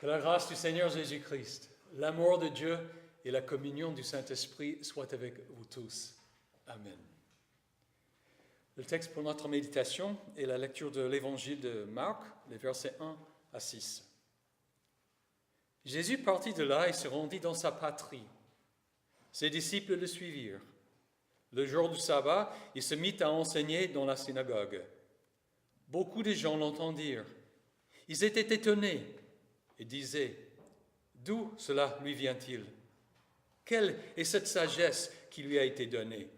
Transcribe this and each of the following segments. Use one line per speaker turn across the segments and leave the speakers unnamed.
Que la grâce du Seigneur Jésus-Christ, l'amour de Dieu et la communion du Saint-Esprit soient avec vous tous. Amen. Le texte pour notre méditation est la lecture de l'Évangile de Marc, les versets 1 à 6. Jésus partit de là et se rendit dans sa patrie. Ses disciples le suivirent. Le jour du sabbat, il se mit à enseigner dans la synagogue. Beaucoup de gens l'entendirent. Ils étaient étonnés et disaient « D'où cela lui vient-il? Quelle est cette sagesse qui lui a été donnée?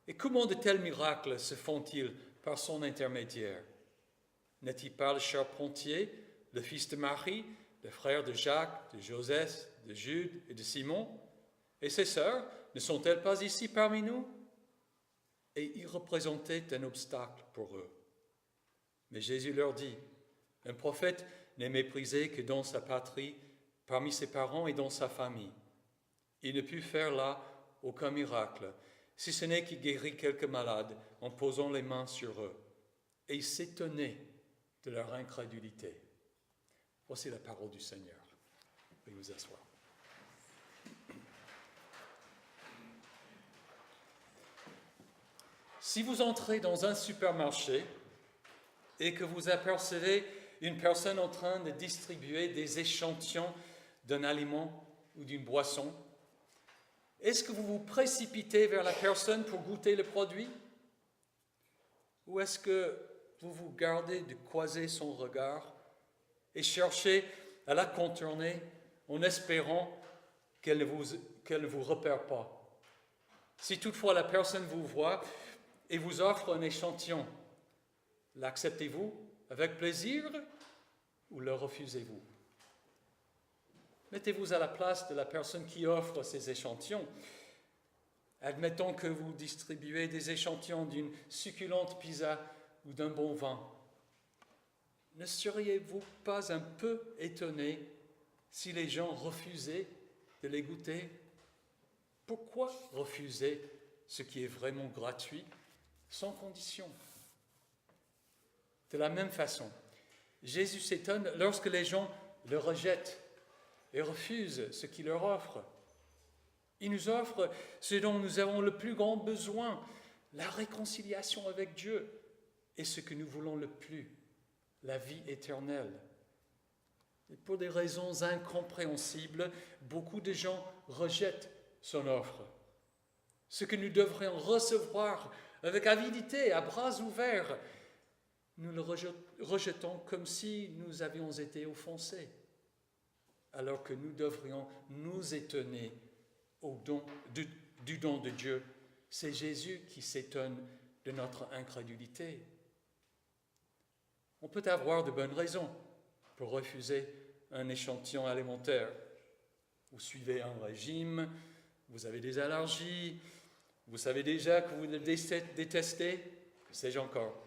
Et comment de tels miracles se font-ils par son intermédiaire? N'est-il pas le charpentier, le fils de Marie, le frère de Jacques, de Joseph, de Jude et de Simon? Et ses sœurs ne sont-elles pas ici parmi nous? » Et il représentait un obstacle pour eux. Mais Jésus leur dit, un prophète n'est méprisé que dans sa patrie, parmi ses parents et dans sa famille. Il ne put faire là aucun miracle, si ce n'est qu'il guérit quelques malades en posant les mains sur eux. Et il s'étonnait de leur incrédulité. Voici la parole du Seigneur. Veuillez vous asseoir. Si vous entrez dans un supermarché et que vous apercevez une personne en train de distribuer des échantillons d'un aliment ou d'une boisson, est-ce que vous vous précipitez vers la personne pour goûter le produit? Ou est-ce que vous vous gardez de croiser son regard et cherchez à la contourner en espérant qu'elle ne vous repère pas? Si toutefois la personne vous voit et vous offre un échantillon, l'acceptez-vous avec plaisir ou le refusez-vous? Mettez-vous à la place de la personne qui offre ces échantillons. Admettons que vous distribuez des échantillons d'une succulente pizza ou d'un bon vin. Ne seriez-vous pas un peu étonné si les gens refusaient de les goûter? Pourquoi refuser ce qui est vraiment gratuit, sans condition? De la même façon, Jésus s'étonne lorsque les gens le rejettent et refusent ce qu'il leur offre. Il nous offre ce dont nous avons le plus grand besoin, la réconciliation avec Dieu, et ce que nous voulons le plus, la vie éternelle. Et pour des raisons incompréhensibles, beaucoup de gens rejettent son offre. Ce que nous devrions recevoir avec avidité, à bras ouverts, nous le rejetons comme si nous avions été offensés, alors que nous devrions nous étonner du don de Dieu. C'est Jésus qui s'étonne de notre incrédulité. On peut avoir de bonnes raisons pour refuser un échantillon alimentaire. Vous suivez un régime, vous avez des allergies, vous savez déjà que vous le détestez, que sais-je encore.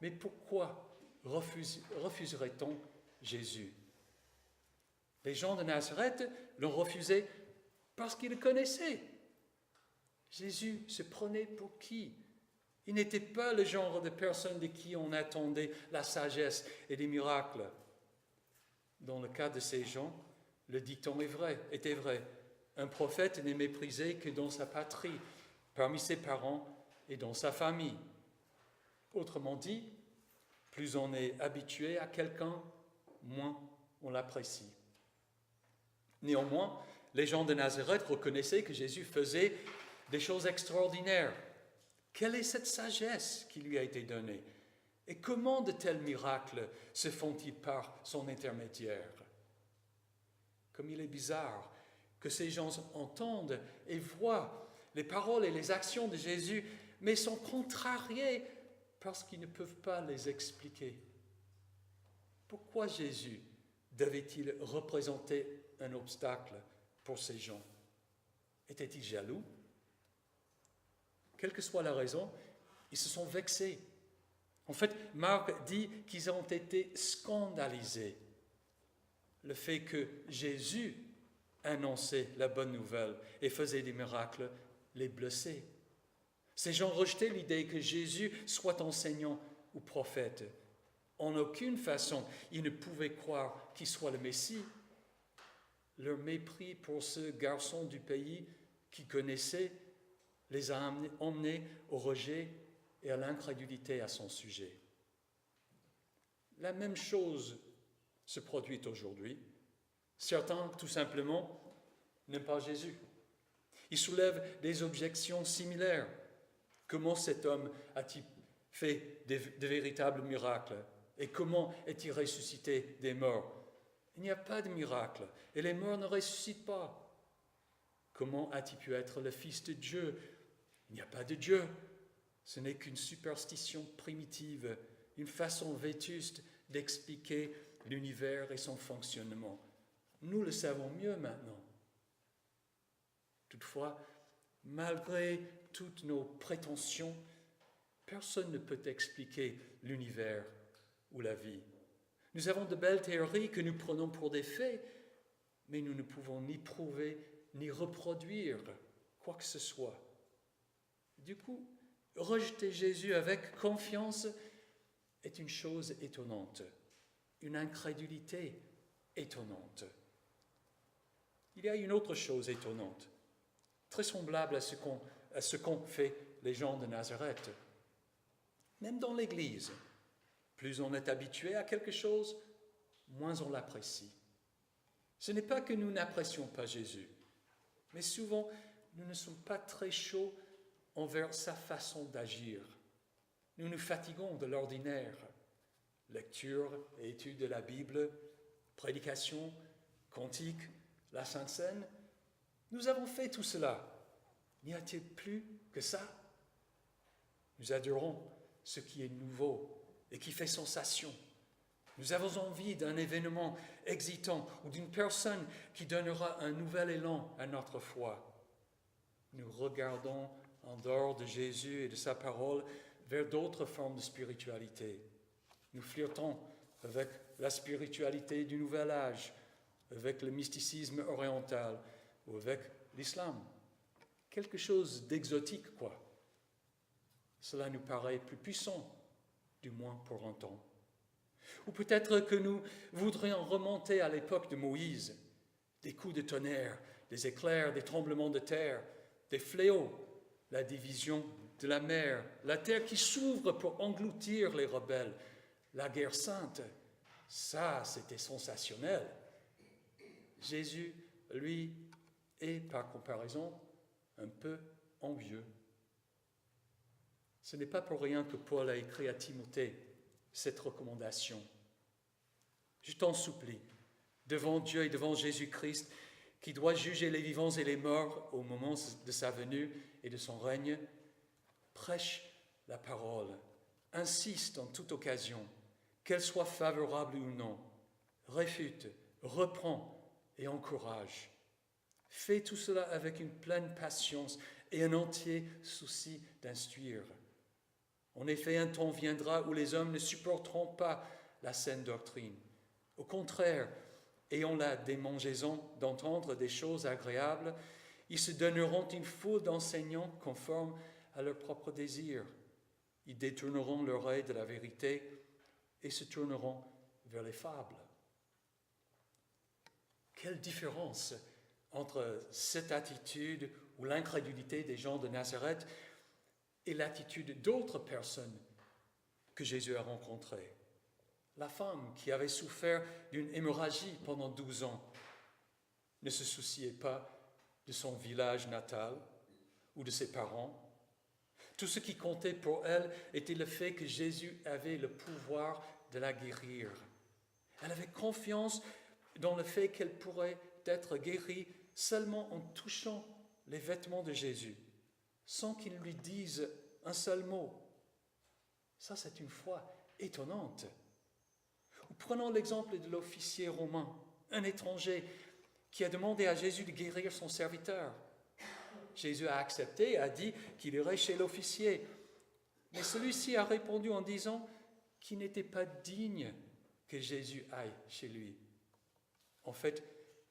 Mais pourquoi refuserait-on Jésus? Les gens de Nazareth l'ont refusé parce qu'ils le connaissaient. Jésus se prenait pour qui? Il n'était pas le genre de personne de qui on attendait la sagesse et des miracles. Dans le cas de ces gens, le dicton était vrai. Un prophète n'est méprisé que dans sa patrie, parmi ses parents et dans sa famille. Autrement dit, plus on est habitué à quelqu'un, moins on l'apprécie. Néanmoins, les gens de Nazareth reconnaissaient que Jésus faisait des choses extraordinaires. Quelle est cette sagesse qui lui a été donnée? Et comment de tels miracles se font-ils par son intermédiaire? Comme il est bizarre que ces gens entendent et voient les paroles et les actions de Jésus, mais sont contrariés parce qu'ils ne peuvent pas les expliquer. Pourquoi Jésus devait-il représenter un obstacle pour ces gens? Était-il jaloux? Quelle que soit la raison, ils se sont vexés. En fait, Marc dit qu'ils ont été scandalisés. Le fait que Jésus annonçait la bonne nouvelle et faisait des miracles les blessait. Ces gens rejetaient l'idée que Jésus soit enseignant ou prophète. En aucune façon, ils ne pouvaient croire qu'il soit le Messie. Leur mépris pour ce garçon du pays qu'ils connaissaient les a emmenés au rejet et à l'incrédulité à son sujet. La même chose se produit aujourd'hui. Certains, tout simplement, n'aiment pas Jésus. Ils soulèvent des objections similaires. Comment cet homme a-t-il fait de véritables miracles? Et comment est-il ressuscité des morts? Il n'y a pas de miracle, et les morts ne ressuscitent pas. Comment a-t-il pu être le Fils de Dieu? Il n'y a pas de Dieu. Ce n'est qu'une superstition primitive, une façon vétuste d'expliquer l'univers et son fonctionnement. Nous le savons mieux maintenant. Toutefois, malgré toutes nos prétentions, personne ne peut expliquer l'univers ou la vie. Nous avons de belles théories que nous prenons pour des faits, mais nous ne pouvons ni prouver ni reproduire quoi que ce soit. Du coup, rejeter Jésus avec confiance est une chose étonnante, une incrédulité étonnante. Il y a une autre chose étonnante, très semblable à ce qu'ont fait les gens de Nazareth. Même dans l'Église, plus on est habitué à quelque chose, moins on l'apprécie. Ce n'est pas que nous n'apprécions pas Jésus, mais souvent nous ne sommes pas très chauds envers sa façon d'agir. Nous nous fatiguons de l'ordinaire. Lecture et étude de la Bible, prédication, cantique, la Sainte Seine. Nous avons fait tout cela. N'y a-t-il plus que ça? Nous adorons ce qui est nouveau et qui fait sensation. Nous avons envie d'un événement excitant ou d'une personne qui donnera un nouvel élan à notre foi. Nous regardons en dehors de Jésus et de sa parole vers d'autres formes de spiritualité. Nous flirtons avec la spiritualité du Nouvel Âge, avec le mysticisme oriental ou avec l'islam. Quelque chose d'exotique, quoi. Cela nous paraît plus puissant, du moins pour un temps. Ou peut-être que nous voudrions remonter à l'époque de Moïse, des coups de tonnerre, des éclairs, des tremblements de terre, des fléaux, la division de la mer, la terre qui s'ouvre pour engloutir les rebelles, la guerre sainte. Ça, c'était sensationnel. Jésus, lui, est par comparaison un peu envieux. Ce n'est pas pour rien que Paul a écrit à Timothée cette recommandation. Je t'en supplie, devant Dieu et devant Jésus-Christ, qui doit juger les vivants et les morts au moment de sa venue et de son règne, prêche la parole, insiste en toute occasion, qu'elle soit favorable ou non, réfute, reprend et encourage. Fais tout cela avec une pleine patience et un entier souci d'instruire. En effet, un temps viendra où les hommes ne supporteront pas la saine doctrine. Au contraire, ayant la démangeaison d'entendre des choses agréables, ils se donneront une foule d'enseignants conformes à leurs propres désirs. Ils détourneront l'oreille de la vérité et se tourneront vers les fables. Quelle différence entre cette attitude ou l'incrédulité des gens de Nazareth et l'attitude d'autres personnes que Jésus a rencontrées. La femme qui avait souffert d'une hémorragie pendant 12 ans ne se souciait pas de son village natal ou de ses parents. Tout ce qui comptait pour elle était le fait que Jésus avait le pouvoir de la guérir. Elle avait confiance dans le fait qu'elle pourrait être guérie seulement en touchant les vêtements de Jésus, sans qu'il lui dise un seul mot. Ça, c'est une foi étonnante. Ou prenons l'exemple de l'officier romain, un étranger qui a demandé à Jésus de guérir son serviteur. Jésus a accepté, a dit qu'il irait chez l'officier. Mais celui-ci a répondu en disant qu'il n'était pas digne que Jésus aille chez lui. En fait,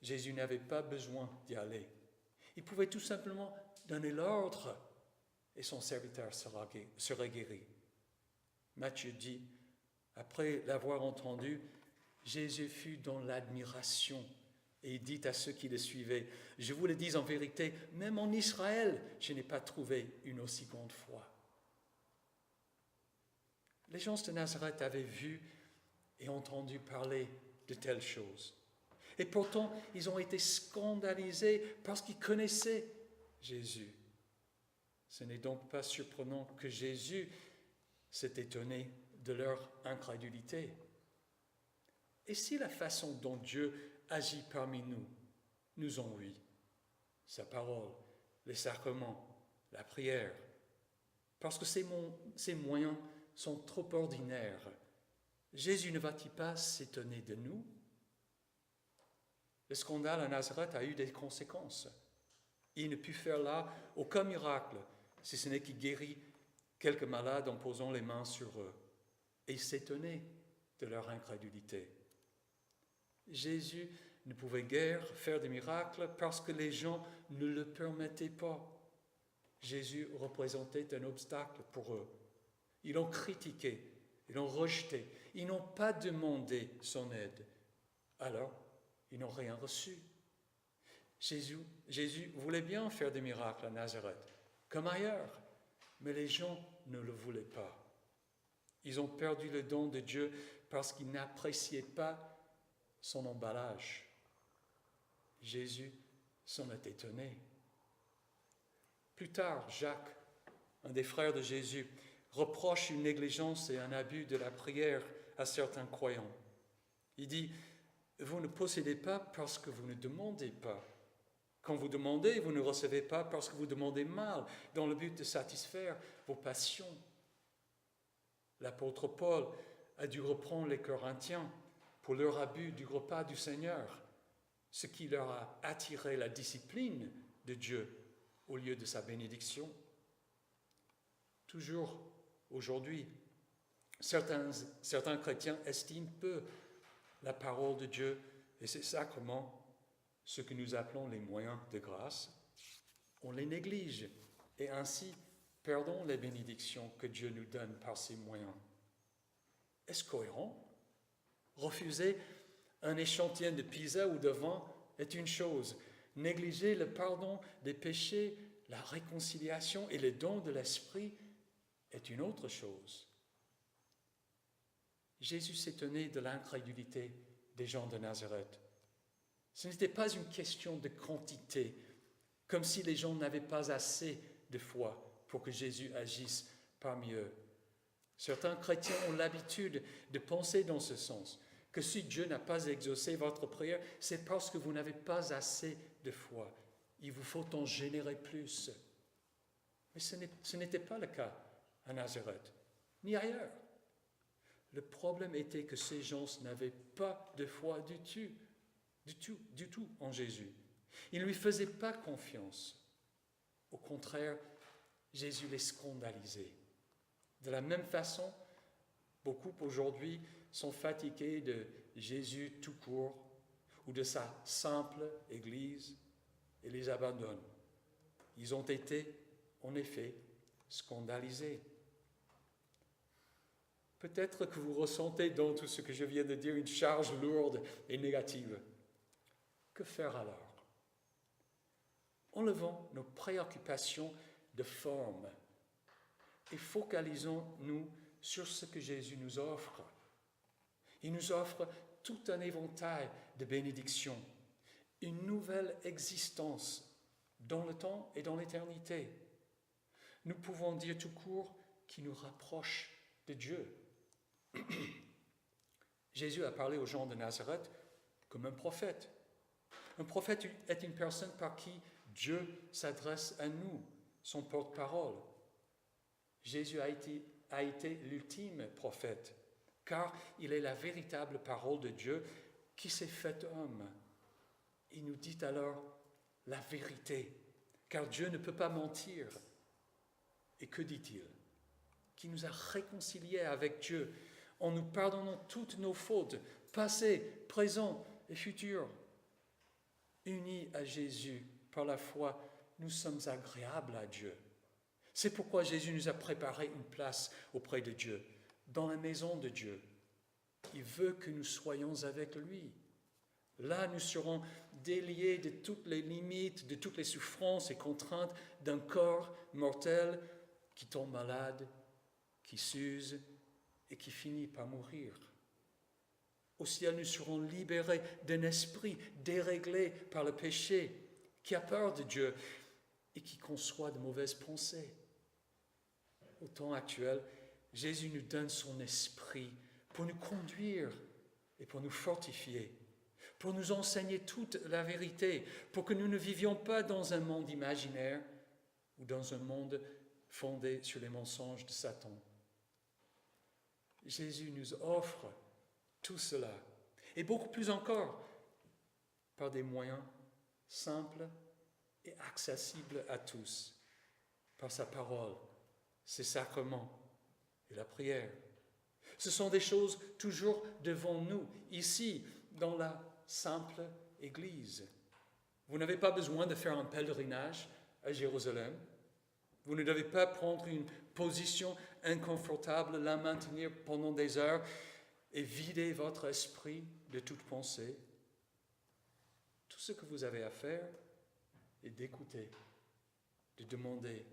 Jésus n'avait pas besoin d'y aller. Il pouvait tout simplement donner l'ordre et son serviteur serait guéri. Matthieu dit, Après l'avoir entendu, Jésus fut dans l'admiration et il dit à ceux qui le suivaient, « Je vous le dis en vérité, même en Israël, je n'ai pas trouvé une aussi grande foi. » Les gens de Nazareth avaient vu et entendu parler de telles choses. Et pourtant, ils ont été scandalisés parce qu'ils connaissaient Jésus. Ce n'est donc pas surprenant que Jésus s'est étonné de leur incrédulité. Et si la façon dont Dieu agit parmi nous nous ennuie, sa parole, les sacrements, la prière, parce que ces moyens sont trop ordinaires, Jésus ne va-t-il pas s'étonner de nous? Le scandale à Nazareth a eu des conséquences. Il ne put faire là aucun miracle, si ce n'est qu'il guérit quelques malades en posant les mains sur eux. Et il s'étonnait de leur incrédulité. Jésus ne pouvait guère faire de miracles parce que les gens ne le permettaient pas. Jésus représentait un obstacle pour eux. Ils l'ont critiqué, ils l'ont rejeté, ils n'ont pas demandé son aide. Alors, ils n'ont rien reçu. Jésus voulait bien faire des miracles à Nazareth, comme ailleurs, mais les gens ne le voulaient pas. Ils ont perdu le don de Dieu parce qu'ils n'appréciaient pas son emballage. Jésus s'en est étonné. Plus tard, Jacques, un des frères de Jésus, reproche une négligence et un abus de la prière à certains croyants. Il dit, « Vous ne possédez pas parce que vous ne demandez pas. Quand vous demandez, vous ne recevez pas parce que vous demandez mal, dans le but de satisfaire vos passions. » L'apôtre Paul a dû reprendre les Corinthiens pour leur abus du repas du Seigneur, ce qui leur a attiré la discipline de Dieu au lieu de sa bénédiction. Toujours aujourd'hui, certains chrétiens estiment peu la parole de Dieu et ses sacrements, ce que nous appelons les moyens de grâce. On les néglige et ainsi perdons les bénédictions que Dieu nous donne par ces moyens. Est-ce cohérent? Refuser un échantillon de pizza ou de vin est une chose. Négliger le pardon des péchés, la réconciliation et le don de l'Esprit est une autre chose. Jésus s'étonnait de l'incrédulité des gens de Nazareth. Ce n'était pas une question de quantité, comme si les gens n'avaient pas assez de foi pour que Jésus agisse parmi eux. Certains chrétiens ont l'habitude de penser dans ce sens, que si Dieu n'a pas exaucé votre prière, c'est parce que vous n'avez pas assez de foi. Il vous faut en générer plus. Mais ce n'était pas le cas à Nazareth, ni ailleurs. Le problème était que ces gens n'avaient pas de foi du tout en Jésus. Ils ne lui faisaient pas confiance. Au contraire, Jésus les scandalisait. De la même façon, beaucoup aujourd'hui sont fatigués de Jésus tout court ou de sa simple Église et les abandonnent. Ils ont été, en effet, scandalisés. Peut-être que vous ressentez dans tout ce que je viens de dire une charge lourde et négative. Que faire alors? Enlevons nos préoccupations de forme et focalisons-nous sur ce que Jésus nous offre. Il nous offre tout un éventail de bénédictions, une nouvelle existence dans le temps et dans l'éternité. Nous pouvons dire tout court qu'il nous rapproche de Dieu. Jésus a parlé aux gens de Nazareth comme un prophète. Un prophète est une personne par qui Dieu s'adresse à nous, son porte-parole. Jésus a été l'ultime prophète, car il est la véritable parole de Dieu qui s'est fait homme. Il nous dit alors la vérité, car Dieu ne peut pas mentir. Et que dit-il? Qu'il nous a réconciliés avec Dieu en nous pardonnant toutes nos fautes, passées, présentes et futures. Unis à Jésus par la foi, nous sommes agréables à Dieu. C'est pourquoi Jésus nous a préparé une place auprès de Dieu, dans la maison de Dieu. Il veut que nous soyons avec lui. Là, nous serons déliés de toutes les limites, de toutes les souffrances et contraintes d'un corps mortel qui tombe malade, qui s'use et qui finit par mourir. Au ciel, nous serons libérés d'un esprit déréglé par le péché, qui a peur de Dieu et qui conçoit de mauvaises pensées. Au temps actuel, Jésus nous donne son esprit pour nous conduire et pour nous fortifier, pour nous enseigner toute la vérité, pour que nous ne vivions pas dans un monde imaginaire ou dans un monde fondé sur les mensonges de Satan. Jésus nous offre tout cela, et beaucoup plus encore, par des moyens simples et accessibles à tous, par sa parole, ses sacrements et la prière. Ce sont des choses toujours devant nous, ici, dans la simple Église. Vous n'avez pas besoin de faire un pèlerinage à Jérusalem. Vous ne devez pas prendre une position inconfortable, la maintenir pendant des heures et vider votre esprit de toute pensée. Tout ce que vous avez à faire est d'écouter, de demander,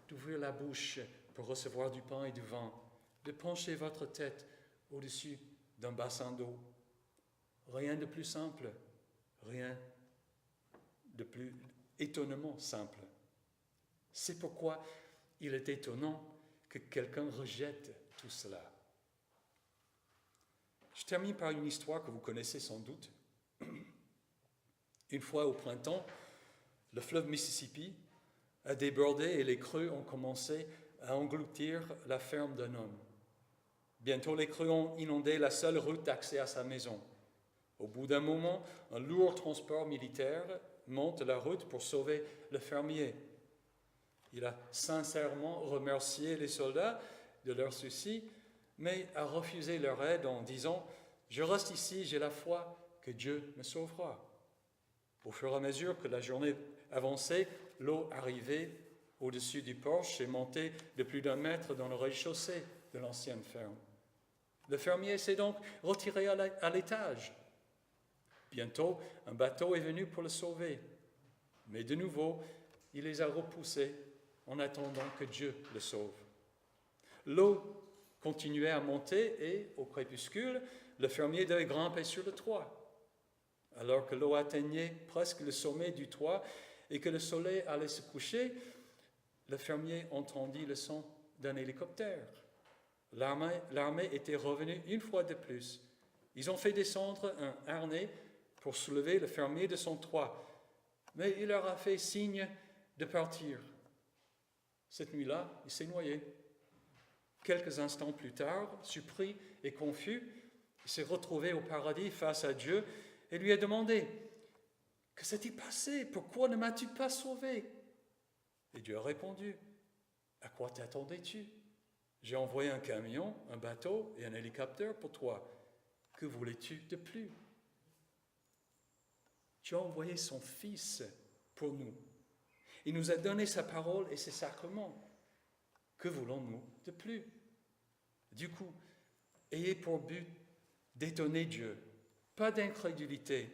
d'ouvrir la bouche pour recevoir du pain et du vin, de pencher votre tête au-dessus d'un bassin d'eau. Rien de plus simple, rien de plus étonnamment simple. C'est pourquoi il est étonnant que quelqu'un rejette tout cela. Je termine par une histoire que vous connaissez sans doute. Une fois au printemps, le fleuve Mississippi a débordé et les crues ont commencé à engloutir la ferme d'un homme. Bientôt, les crues ont inondé la seule route d'accès à sa maison. Au bout d'un moment, un lourd transport militaire monte la route pour sauver le fermier. Il a sincèrement remercié les soldats de leur souci, mais a refusé leur aide en disant « Je reste ici, j'ai la foi que Dieu me sauvera ». Au fur et à mesure que la journée avançait, l'eau arrivait au-dessus du porche et montait de plus d'1 mètre dans le rez-de-chaussée de l'ancienne ferme. Le fermier s'est donc retiré à l'étage. Bientôt, un bateau est venu pour le sauver. Mais de nouveau, il les a repoussés en attendant que Dieu le sauve. L'eau continuait à monter et, au crépuscule, le fermier devait grimper sur le toit. Alors que l'eau atteignait presque le sommet du toit et que le soleil allait se coucher, le fermier entendit le son d'un hélicoptère. L'armée était revenue une fois de plus. Ils ont fait descendre un harnais pour soulever le fermier de son toit, mais il leur a fait signe de partir. Cette nuit-là, il s'est noyé. Quelques instants plus tard, surpris et confus, il s'est retrouvé au paradis face à Dieu et lui a demandé « Que s'est-il passé? Pourquoi ne m'as-tu pas sauvé ?» Et Dieu a répondu « À quoi t'attendais-tu? J'ai envoyé un camion, un bateau et un hélicoptère pour toi. Que voulais-tu de plus? Tu as envoyé son Fils pour nous. Il nous a donné sa parole et ses sacrements. Que voulons-nous de plus? Du coup, ayez pour but d'étonner Dieu, pas d'incrédulité,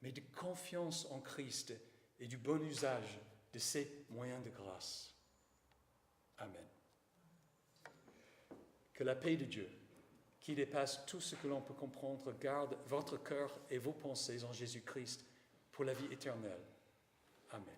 mais de confiance en Christ et du bon usage de ses moyens de grâce. Amen. Que la paix de Dieu, qui dépasse tout ce que l'on peut comprendre, garde votre cœur et vos pensées en Jésus-Christ pour la vie éternelle. Amen.